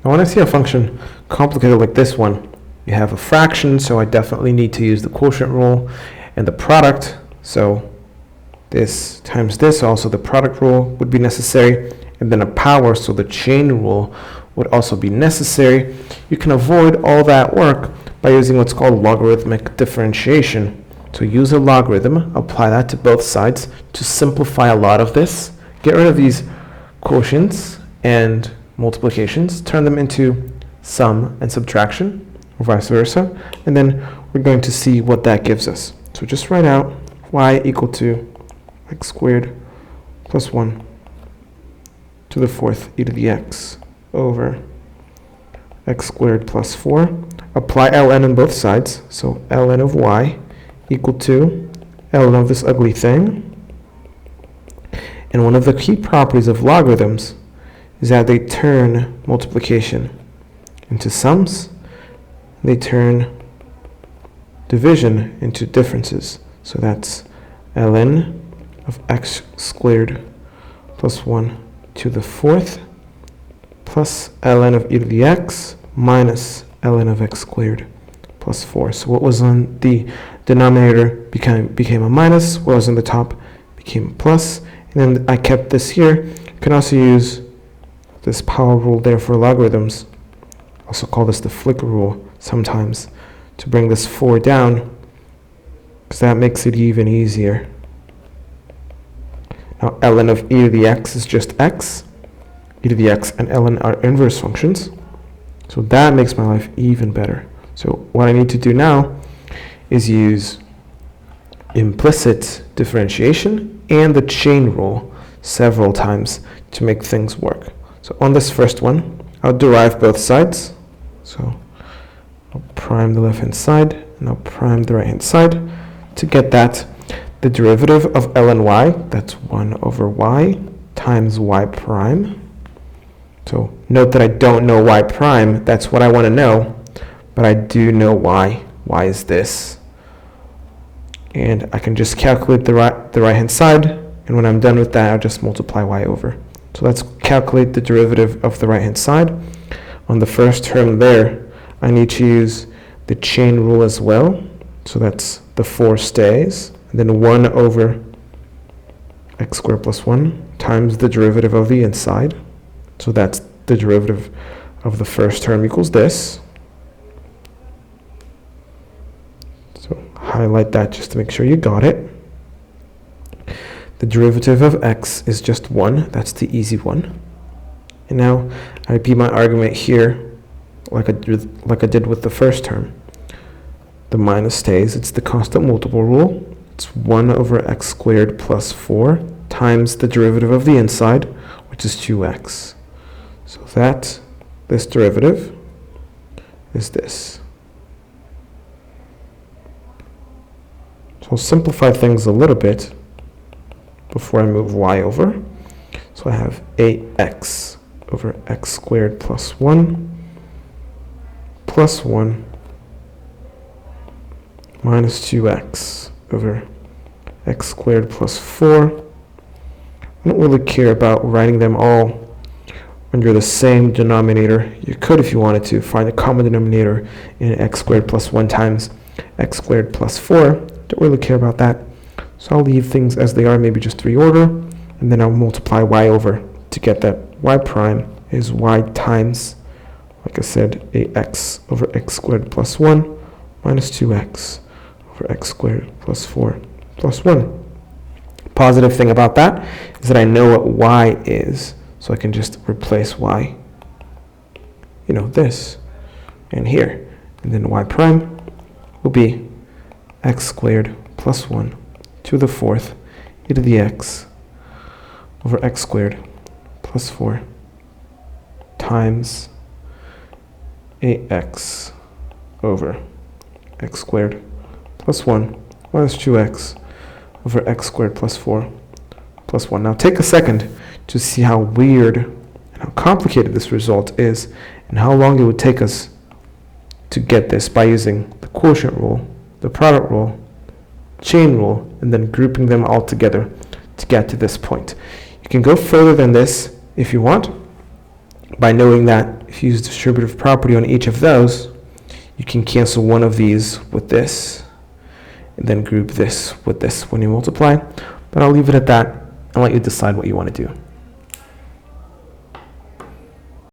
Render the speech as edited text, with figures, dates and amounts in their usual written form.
Now when I see a function complicated like this one, you have a fraction, so I definitely need to use the quotient rule, and the product, so this times this, also the product rule would be necessary, and then a power, so the chain rule would also be necessary. You can avoid all that work by using what's called logarithmic differentiation. So use a logarithm, apply that to both sides to simplify a lot of this, get rid of these quotients and multiplications, turn them into sum and subtraction, or vice versa, and then we're going to see what that gives us. So just write out y equal to x squared plus 1 to the fourth e to the x over x squared plus 4. Apply ln on both sides, so ln of y equal to ln of this ugly thing. And one of the key properties of logarithms is that they turn multiplication into sums. They turn division into differences. So that's ln of x squared plus 1 to the fourth plus ln of e to the x minus ln of x squared plus 4. So what was on the denominator became a minus, what was on the top became a plus, and then I kept this here. You can also use this power rule there for logarithms. Also call this the flicker rule sometimes, to bring this 4 down, because that makes it even easier. Now ln of e to the x is just x. E to the x and ln are inverse functions. So that makes my life even better. So what I need to do now is use implicit differentiation and the chain rule several times to make things work. So on this first one, I'll derive both sides. So I'll prime the left-hand side and I'll prime the right-hand side. To get that, the derivative of ln y, that's 1 over y times y prime. So note that I don't know y prime, that's what I want to know, but I do know y. Y is this. And I can just calculate the right-hand side, and when I'm done with that, I'll just multiply y over. So let's calculate the derivative of the right-hand side. On the first term there, I need to use the chain rule as well. So that's the 4 stays, and then 1 over x squared plus 1 times the derivative of the inside. So that's the derivative of the first term equals this. So highlight that just to make sure you got it. The derivative of x is just 1. That's the easy one. And now I repeat my argument here like I did with the first term. The minus stays. It's the constant multiple rule. It's 1 over x squared plus 4 times the derivative of the inside, which is 2x. So that, this derivative is this. So I'll simplify things a little bit before I move y over. So I have 8x over x squared plus 1 plus 1 minus 2x over x squared plus 4. I don't really care about writing them all under the same denominator. You could, if you wanted to, find a common denominator in x squared plus 1 times x squared plus 4. Don't really care about that. So I'll leave things as they are, maybe just reorder, and then I'll multiply y over to get that y prime is y times, like I said, 8x over x squared plus 1 minus 2x over x squared plus 4 plus 1. Positive thing about that is that I know what y is, so I can just replace y, this, and here. And then y prime will be x squared plus 1 to the fourth e to the x over x squared plus 4 times 8x over x squared plus 1 minus 2x over x squared plus 4 plus 1. Now take a second to see how weird and how complicated this result is and how long it would take us to get this by using the quotient rule, the product rule, chain rule, and then grouping them all together to get to this point. You can go further than this if you want by knowing that if you use distributive property on each of those, you can cancel one of these with this, and then group this with this when you multiply. But I'll leave it at that and let you decide what you want to do.